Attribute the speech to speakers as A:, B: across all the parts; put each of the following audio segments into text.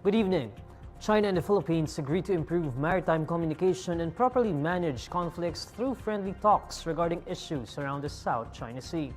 A: Good evening. China and the Philippines agreed to improve maritime communication and properly manage conflicts through friendly talks regarding issues around the South China Sea.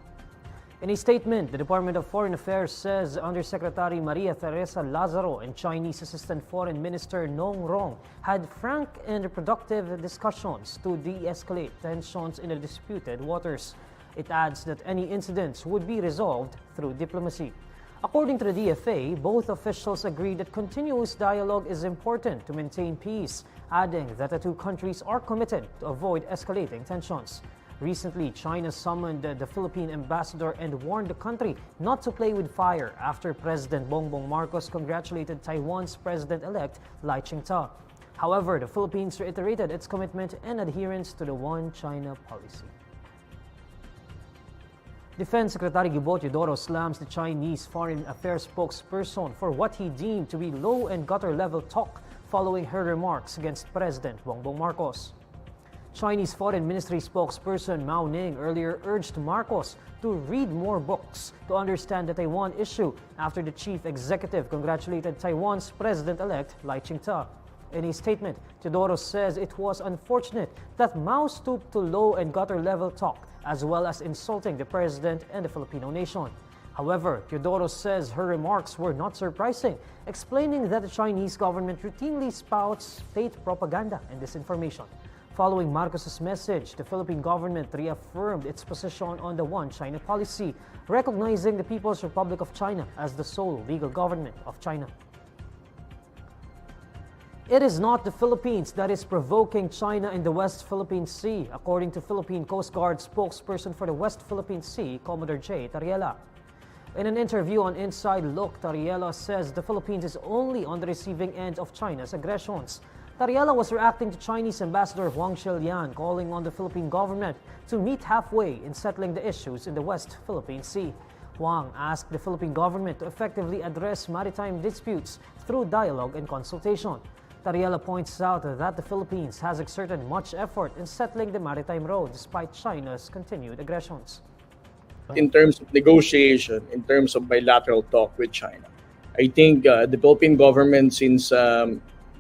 A: In a statement, the Department of Foreign Affairs says Undersecretary Maria Teresa Lazaro and Chinese Assistant Foreign Minister Nong Rong had frank and productive discussions to de-escalate tensions in the disputed waters. It adds that any incidents would be resolved through diplomacy. According to the DFA, both officials agreed that continuous dialogue is important to maintain peace, adding that the two countries are committed to avoid escalating tensions. Recently, China summoned the Philippine ambassador and warned the country not to play with fire after President Bongbong Marcos congratulated Taiwan's President-elect Lai Ching-te. However, the Philippines reiterated its commitment and adherence to the One China policy. Defense Secretary Teodoro slams the Chinese Foreign Affairs spokesperson for what he deemed to be low and gutter-level talk following her remarks against President Bongbong Marcos. Chinese Foreign Ministry spokesperson Mao Ning earlier urged Marcos to read more books to understand the Taiwan issue after the chief executive congratulated Taiwan's President-elect Lai Ching-te. In a statement, Todoro says it was unfortunate that Mao stooped to low and gutter-level talk as well as insulting the president and the Filipino nation. However, Teodoro says her remarks were not surprising, explaining that the Chinese government routinely spouts fake propaganda and disinformation. Following Marcos's message, the Philippine government reaffirmed its position on the One China policy, recognizing the People's Republic of China as the sole legal government of China. It is not the Philippines that is provoking China in the West Philippine Sea, according to Philippine Coast Guard spokesperson for the West Philippine Sea, Commodore J. Tarriela. In an interview on Inside Look, Tarriela says the Philippines is only on the receiving end of China's aggressions. Tarriela was reacting to Chinese Ambassador Huang Shilian calling on the Philippine government to meet halfway in settling the issues in the West Philippine Sea. Huang asked the Philippine government to effectively address maritime disputes through dialogue and consultation. Tarriela points out that the Philippines has exerted much effort in settling the maritime road despite China's continued aggressions.
B: In terms of negotiation, in terms of bilateral talk with China, I think the Philippine government, since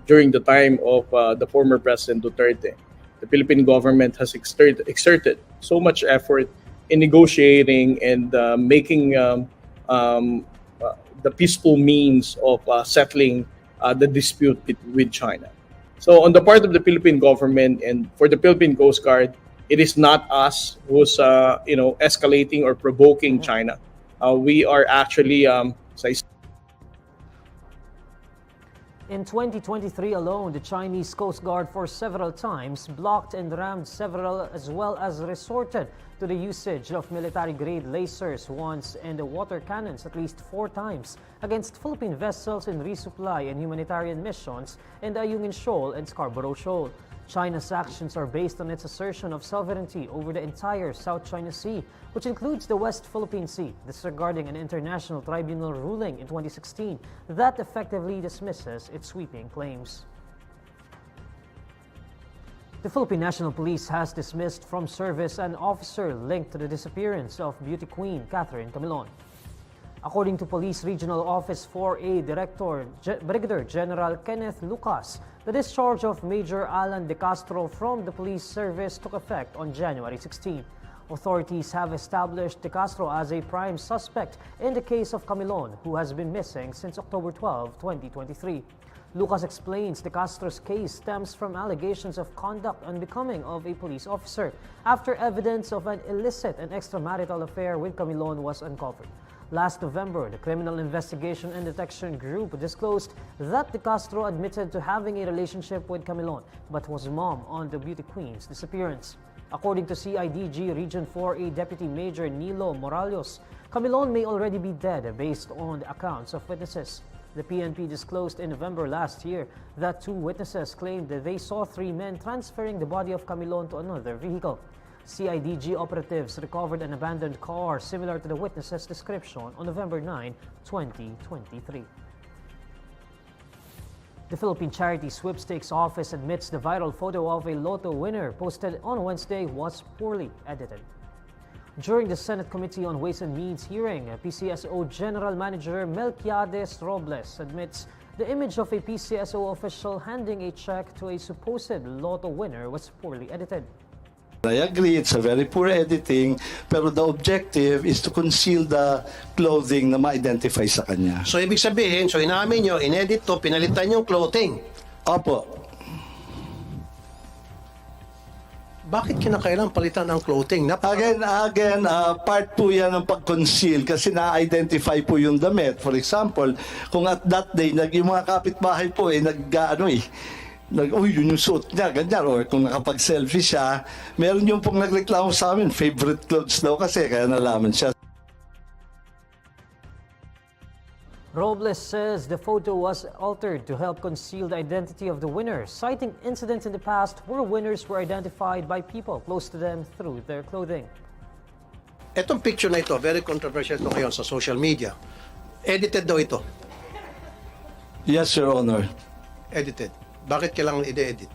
B: during the time of the former President Duterte, the Philippine government has exerted so much effort in negotiating and making the peaceful means of settling the dispute with China. So on the part of the Philippine government and for the Philippine Coast Guard, it is not us who's escalating or provoking China. We are actually,
A: In 2023 alone, the Chinese Coast Guard for several times blocked and rammed several as well as resorted to the usage of military-grade lasers once and the water cannons at least 4 times against Philippine vessels in resupply and humanitarian missions in the Ayungin Shoal and Scarborough Shoal. China's actions are based on its assertion of sovereignty over the entire South China Sea, which includes the West Philippine Sea, disregarding an international tribunal ruling in 2016 that effectively dismisses its sweeping claims. The Philippine National Police has dismissed from service an officer linked to the disappearance of beauty queen Katherine Camon. According to Police Regional Office 4A Director Brigadier General Kenneth Lucas, the discharge of Major Alan De Castro from the police service took effect on January 16. Authorities have established De Castro as a prime suspect in the case of Camon, who has been missing since October 12, 2023. Lucas explains De Castro's case stems from allegations of conduct unbecoming of a police officer after evidence of an illicit and extramarital affair with Camon was uncovered. Last November, the Criminal Investigation and Detection Group disclosed that De Castro admitted to having a relationship with Camon but was mum on the beauty queen's disappearance. According to CIDG Region 4A Deputy Major Nilo Morales, Camon may already be dead based on the accounts of witnesses. The PNP disclosed in November last year that 2 witnesses claimed that they saw 3 men transferring the body of Camon to another vehicle. CIDG operatives recovered an abandoned car similar to the witness's description on November 9, 2023. The Philippine Charity Sweepstakes Office admits the viral photo of a lotto winner posted on Wednesday was poorly edited. During the Senate Committee on Ways and Means hearing, PCSO General Manager Melquiades Robles admits The image of a PCSO official handing a check to a supposed lotto winner was poorly edited.
C: I agree, it's a very poor editing, pero the objective is to conceal the clothing na ma-identify sa kanya.
D: So ibig sabihin, so inamin nyo, inedit to, pinalitan yung clothing.
C: Opo.
D: Bakit kinakailangan palitan ang clothing?
C: Again, part po yan ng pag-conceal kasi na-identify po yung damit. For example, kung at that day, yung mga kapitbahay po uy, yun yung suot niya, ganyan. Or kung nakapag-selfie siya, meron yung pong nagreklamo sa amin, favorite clothes daw kasi, kaya nalaman siya.
A: Robles says the photo was altered to help conceal the identity of the winner, citing incidents in the past where winners were identified by people close to them through their clothing.
D: Etong picture na ito, very controversial ito ngayon sa social media. Edited daw ito.
C: Yes, Your Honor.
D: Edited. Bakit kailangan i-edit?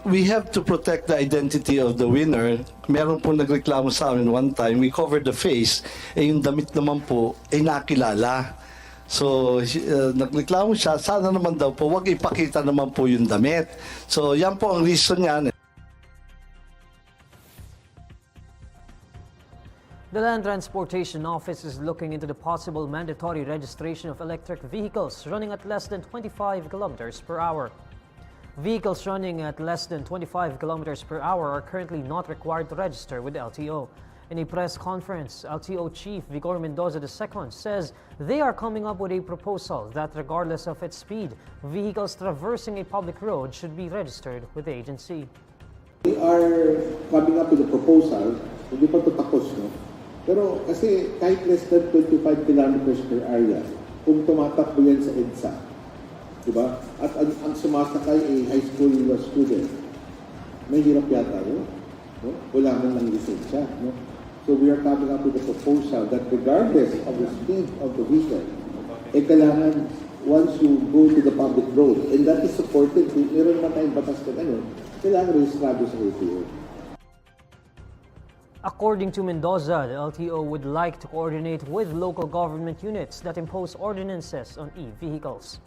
C: We have to protect the identity of the winner. Meron po nagreklamo sa amin one time, we covered the face, yung damit naman po ay nakilala. So, nagreklamo siya, sana naman daw po, wag ipakita naman po yung damit. So, yan po ang reason niyan.
A: The Land Transportation Office is looking into the possible mandatory registration of electric vehicles running at less than 25 kilometers per hour. Vehicles running at less than 25 kilometers per hour are currently not required to register with the LTO. In a press conference, LTO Chief Vigor Mendoza II says they are coming up with a proposal that regardless of its speed, vehicles traversing a public road should be registered with the agency.
E: We are coming up with a proposal, hindi pa ito tapos, no? Pero kasi kahit less than 25 kilometers per area, kung tumatakbo yan sa EDSA, diba? At ang sumasakay ay high school student, may hirap yata yun. No? Wala man lang lisensya. No? So we are coming up with a proposal that regardless of the speed of the vehicle, kailangan once you go to the public road, and that is supported, meron naman tayong batas na gano'n, kailangan rehistrado sa LTO.
A: According to Mendoza, the LTO would like to coordinate with local government units that impose ordinances on e-vehicles.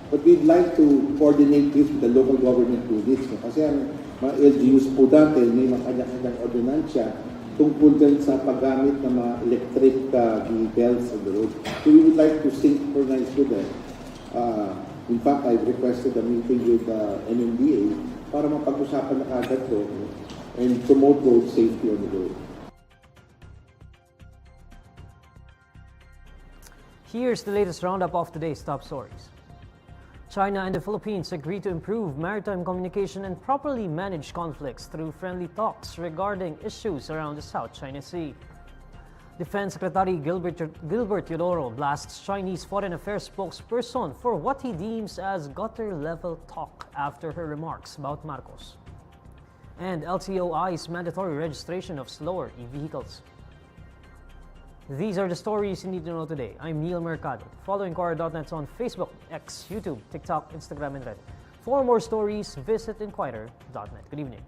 E: But we'd like to coordinate this with the local government units. Kasi ang mga LGUs po dati, may mga kanya-kanyang ordinansya tungkol din sa paggamit ng mga electric vehicles on the road. So we would like to synchronize with them. In fact, I've requested a meeting with NMDA para mapag-usapan na agad to and promote road safety on the road.
A: Here's the latest roundup of today's top stories. China and the Philippines agree to improve maritime communication and properly manage conflicts through friendly talks regarding issues around the South China Sea. Defense Secretary Gilbert Teodoro blasts Chinese Foreign Affairs spokesperson for what he deems as gutter-level talk after her remarks about Marcos. And LTO eyes mandatory registration of slower e-vehicles. These are the stories you need to know today. I'm Neil Mercado. Follow INQUIRER.net on Facebook, X, YouTube, TikTok, Instagram, and Reddit. For more stories, visit INQUIRER.net. Good evening.